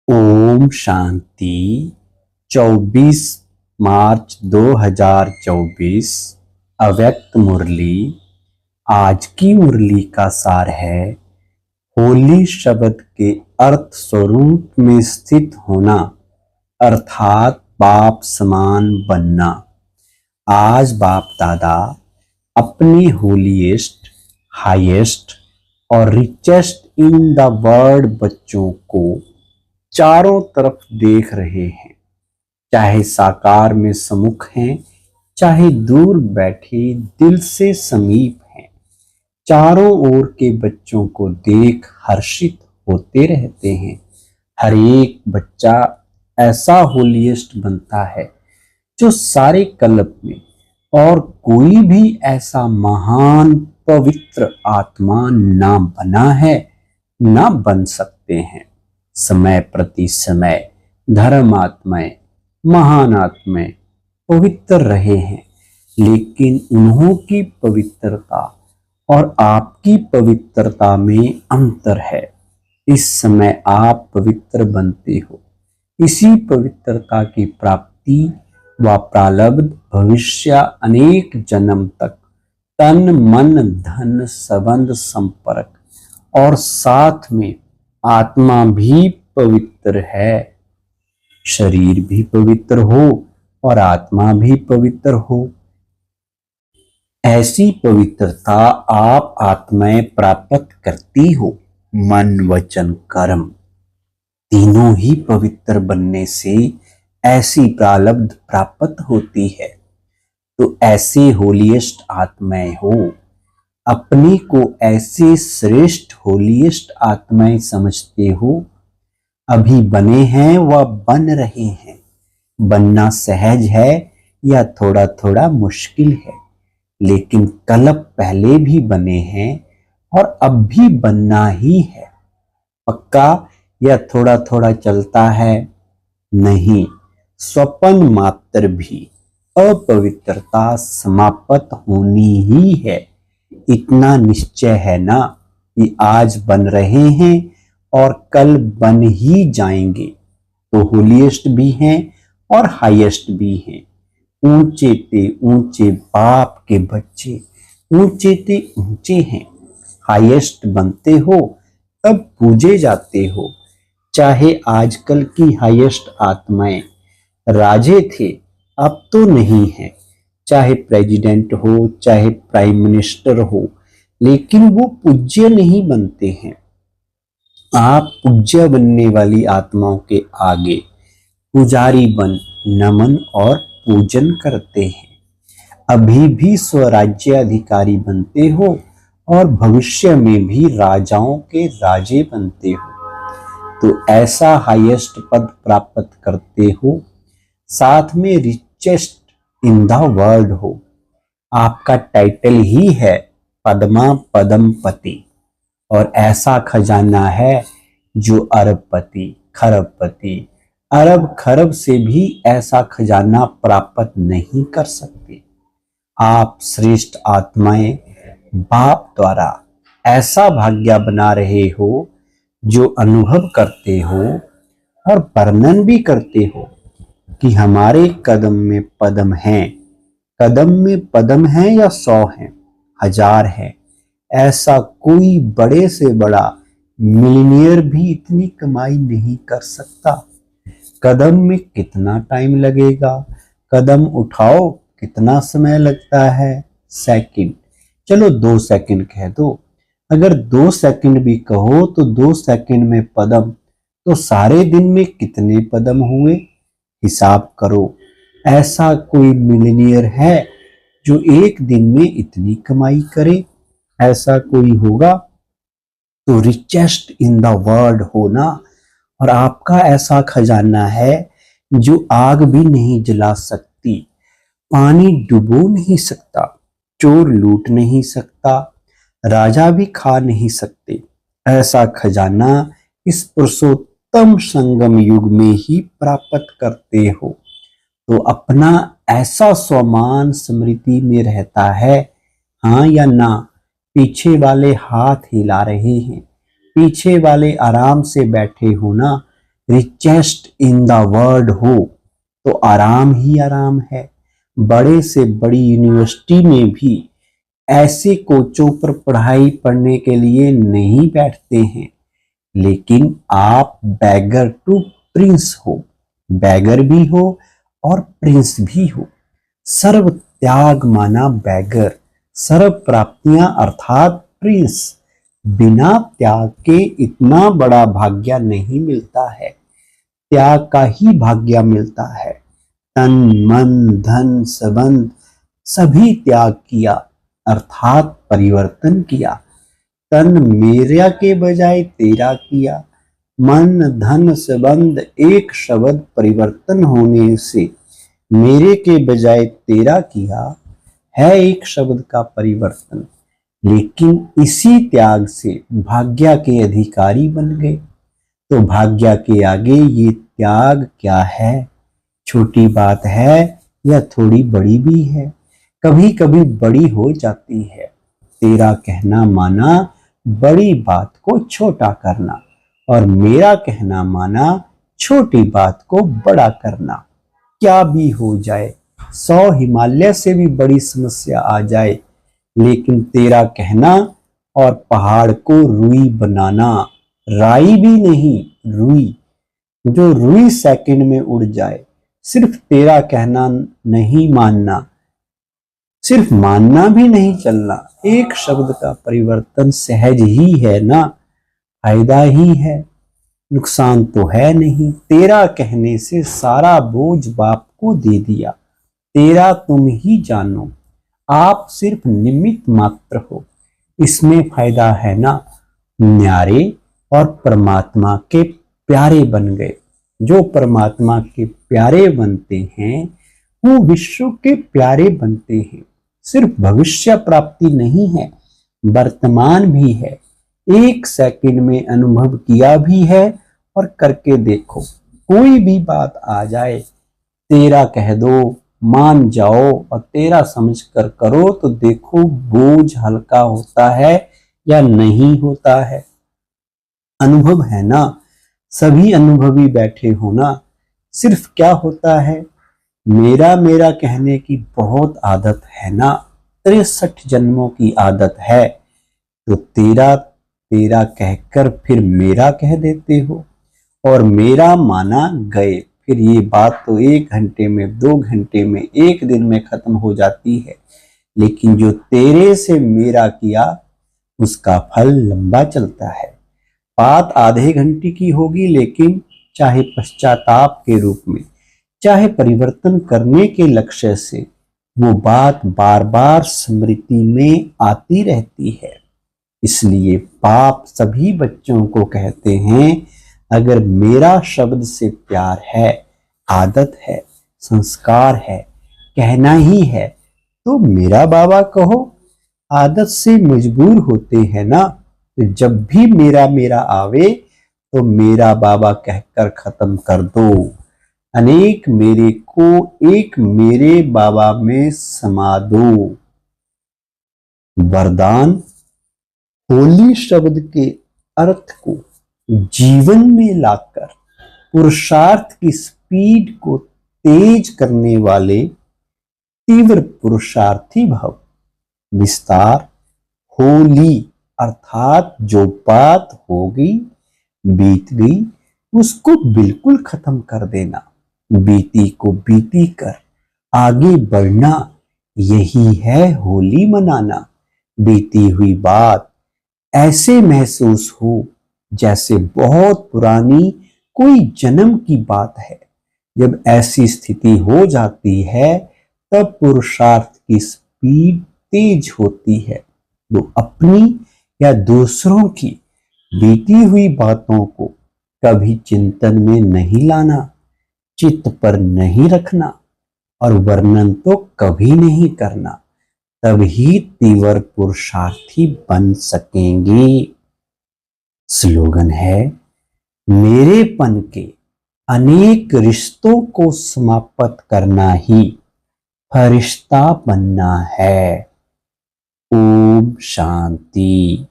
ओम शांति। 24 मार्च 2024 अव्यक्त मुरली। आज की मुरली का सार है होली शब्द के अर्थ स्वरूप में स्थित होना अर्थात बाप समान बनना। आज बाप दादा अपने होलीएस्ट, हाईएस्ट और रिचेस्ट इन द वर्ल्ड बच्चों को चारों तरफ देख रहे हैं, चाहे साकार में समुख हैं, चाहे दूर बैठे दिल से समीप हैं। चारों ओर के बच्चों को देख हर्षित होते रहते हैं। हर एक बच्चा ऐसा होलीएस्ट बनता है जो सारे कल्प में और कोई भी ऐसा महान पवित्र आत्मा ना बना है, ना बन सकते हैं। समय प्रति समय धर्म आत्माएं, महान आत्माएं पवित्र रहे हैं, लेकिन उन्हों की पवित्रता और आपकी पवित्रता में अंतर है। इस समय आप पवित्र बनते हो। इसी पवित्रता की प्राप्ति व प्रारब्ध भविष्य अनेक जन्म तक तन मन धन संबंध संपर्क और साथ में आत्मा भी पवित्र है। शरीर भी पवित्र हो और आत्मा भी पवित्र हो। ऐसी पवित्रता आप आत्माएं प्राप्त करती हो। मन वचन कर्म तीनों ही पवित्र बनने से ऐसी प्रारब्ध प्राप्त होती है। तो ऐसे होलीएस्ट आत्माएं हो। अपने को ऐसे श्रेष्ठ होलीएस्ट आत्माएं समझते हो। अभी बने हैं व बन रहे हैं। बनना सहज है या थोड़ा थोड़ा मुश्किल है, लेकिन कल्प पहले भी बने हैं और अब भी बनना ही है। पक्का या थोड़ा थोड़ा चलता है? नहीं, स्वपन मात्र भी अपवित्रता समाप्त होनी ही है। इतना निश्चय है ना कि आज बन रहे हैं और कल बन ही जाएंगे। तो होलीएस्ट भी हैं और हाईएस्ट भी हैं। ऊंचे ते ऊंचे बाप के बच्चे ऊंचे ते ऊंचे हैं। हाईएस्ट बनते हो तब पूजे जाते हो। चाहे आजकल की हाईएस्ट आत्माएं राजे थे, अब तो नहीं है। चाहे प्रेसिडेंट हो, चाहे प्राइम मिनिस्टर हो, लेकिन वो पूज्य नहीं बनते हैं। आप पूज्य बनने वाली आत्माओं के आगे पुजारी बन नमन और पूजन करते हैं। अभी भी स्वराज्य अधिकारी बनते हो और भविष्य में भी राजाओं के राजे बनते हो। तो ऐसा हाईएस्ट पद प्राप्त करते हो, साथ में रिचेस्ट इन द वर्ल्ड हो। आपका टाइटल ही है पद्मा पदमपति, और ऐसा खजाना है जो अरबपति खरबपति अरब खरब से भी ऐसा खजाना प्राप्त नहीं कर सकते। आप श्रेष्ठ आत्माएं बाप द्वारा ऐसा भाग्य बना रहे हो जो अनुभव करते हो और वर्णन भी करते हो कि हमारे कदम में पदम हैं। कदम में पदम है या 100 है, 1000 है। ऐसा कोई बड़े से बड़ा मिलीनियर भी इतनी कमाई नहीं कर सकता। कदम में कितना टाइम लगेगा? कदम उठाओ कितना समय लगता है? सेकंड, चलो 2 सेकंड कह दो। अगर 2 सेकंड भी कहो तो 2 सेकंड में पदम, तो सारे दिन में कितने पदम हुए? हिसाब करो। ऐसा कोई मिलीनियर है जो एक दिन में इतनी कमाई करे? ऐसा कोई होगा? तो रिचेस्ट इन द वर्ल्ड होना, और आपका ऐसा खजाना है जो आग भी नहीं जला सकती, पानी डुबो नहीं सकता, चोर लूट नहीं सकता, राजा भी खा नहीं सकते। ऐसा खजाना इस पुरुषोत्तम संगम युग में ही प्राप्त करते हो। तो अपना ऐसा स्वमान स्मृति में रहता है, हाँ या ना? पीछे वाले हाथ हिला रहे हैं, पीछे वाले आराम से बैठे हो ना? रिचेस्ट इन द वर्ल्ड हो तो आराम ही आराम है। बड़े से बड़ी यूनिवर्सिटी में भी ऐसे कोचों पर पढ़ाई पढ़ने के लिए नहीं बैठते हैं, लेकिन आप बैगर टू प्रिंस हो, बैगर भी हो और प्रिंस भी हो। सर्व त्याग माना बैगर, सर्व प्राप्तियां अर्थात प्रिंस। बिना त्याग के इतना बड़ा भाग्य नहीं मिलता है, त्याग का ही भाग्य मिलता है। तन मन धन संबंध सभी त्याग किया अर्थात परिवर्तन किया। तन मेरा के बजाय तेरा किया, मन धन संबंध एक शब्द परिवर्तन होने से मेरे के बजाय तेरा किया है एक शब्द का परिवर्तन। लेकिन इसी त्याग से भाग्य के अधिकारी बन गए। तो भाग्य के आगे ये त्याग क्या है? छोटी बात है या थोड़ी बड़ी भी है, कभी कभी बड़ी हो जाती है। तेरा कहना माना बड़ी बात को छोटा करना, और मेरा कहना माना छोटी बात को बड़ा करना। क्या भी हो जाए, 100 हिमालय से भी बड़ी समस्या आ जाए, लेकिन तेरा कहना और पहाड़ को रुई बनाना, राई भी नहीं रुई, जो रुई सेकंड में उड़ जाए। सिर्फ तेरा कहना नहीं मानना, सिर्फ मानना भी नहीं चलना। एक शब्द का परिवर्तन सहज ही है ना, फायदा ही है, नुकसान तो है नहीं। तेरा कहने से सारा बोझ बाप को दे दिया। तेरा तुम ही जानो, आप सिर्फ निमित्त मात्र हो, इसमें फायदा है ना। न्यारे और परमात्मा के प्यारे बन गए। जो परमात्मा के प्यारे बनते हैं वो विश्व के प्यारे बनते हैं। सिर्फ भविष्य प्राप्ति नहीं है, वर्तमान भी है। एक सेकंड में अनुभव किया भी है और करके देखो। कोई भी बात आ जाए, तेरा कह दो, मान जाओ और तेरा समझ कर करो तो देखो बोझ हल्का होता है या नहीं होता है। अनुभव है ना, सभी अनुभवी बैठे हो ना। सिर्फ क्या होता है, मेरा मेरा कहने की बहुत आदत है ना, 63 जन्मों की आदत है। तो तेरा तेरा कहकर फिर मेरा कह देते हो, और मेरा माना गए। फिर ये बात तो 1 घंटे में, 2 घंटे में, 1 दिन में खत्म हो जाती है। लेकिन जो तेरे से मेरा किया उसका फल लंबा चलता है। बात आधे घंटे की होगी, लेकिन चाहे पश्चाताप के रूप में, चाहे परिवर्तन करने के लक्ष्य से, वो बात बार बार स्मृति में आती रहती है। इसलिए बाप सभी बच्चों को कहते हैं, अगर मेरा शब्द से प्यार है, आदत है, संस्कार है, कहना ही है, तो मेरा बाबा कहो। आदत से मजबूर होते हैं ना, तो जब भी मेरा मेरा आवे तो मेरा बाबा कहकर खत्म कर दो। अनेक मेरे को एक मेरे बाबा में समा दो। वरदान, होली शब्द के अर्थ को जीवन में लाकर पुरुषार्थ की स्पीड को तेज करने वाले तीव्र पुरुषार्थी भव। विस्तार, होली अर्थात जो बात हो गई, बीत गई, उसको बिल्कुल खत्म कर देना। बीती को बीती कर आगे बढ़ना, यही है होली मनाना। बीती हुई बात ऐसे महसूस हो जैसे बहुत पुरानी कोई जन्म की बात है। जब ऐसी स्थिति हो जाती है तब पुरुषार्थ की स्पीड तेज होती है। तो अपनी या दूसरों की बीती हुई बातों को कभी चिंतन में नहीं लाना, चित्त पर नहीं रखना, और वर्णन तो कभी नहीं करना। तभी तीव्र पुरुषार्थी बन सकेंगे। स्लोगन है, मेरेपन के अनेक रिश्तों को समाप्त करना ही फरिश्ता बनना है। ओम शांति।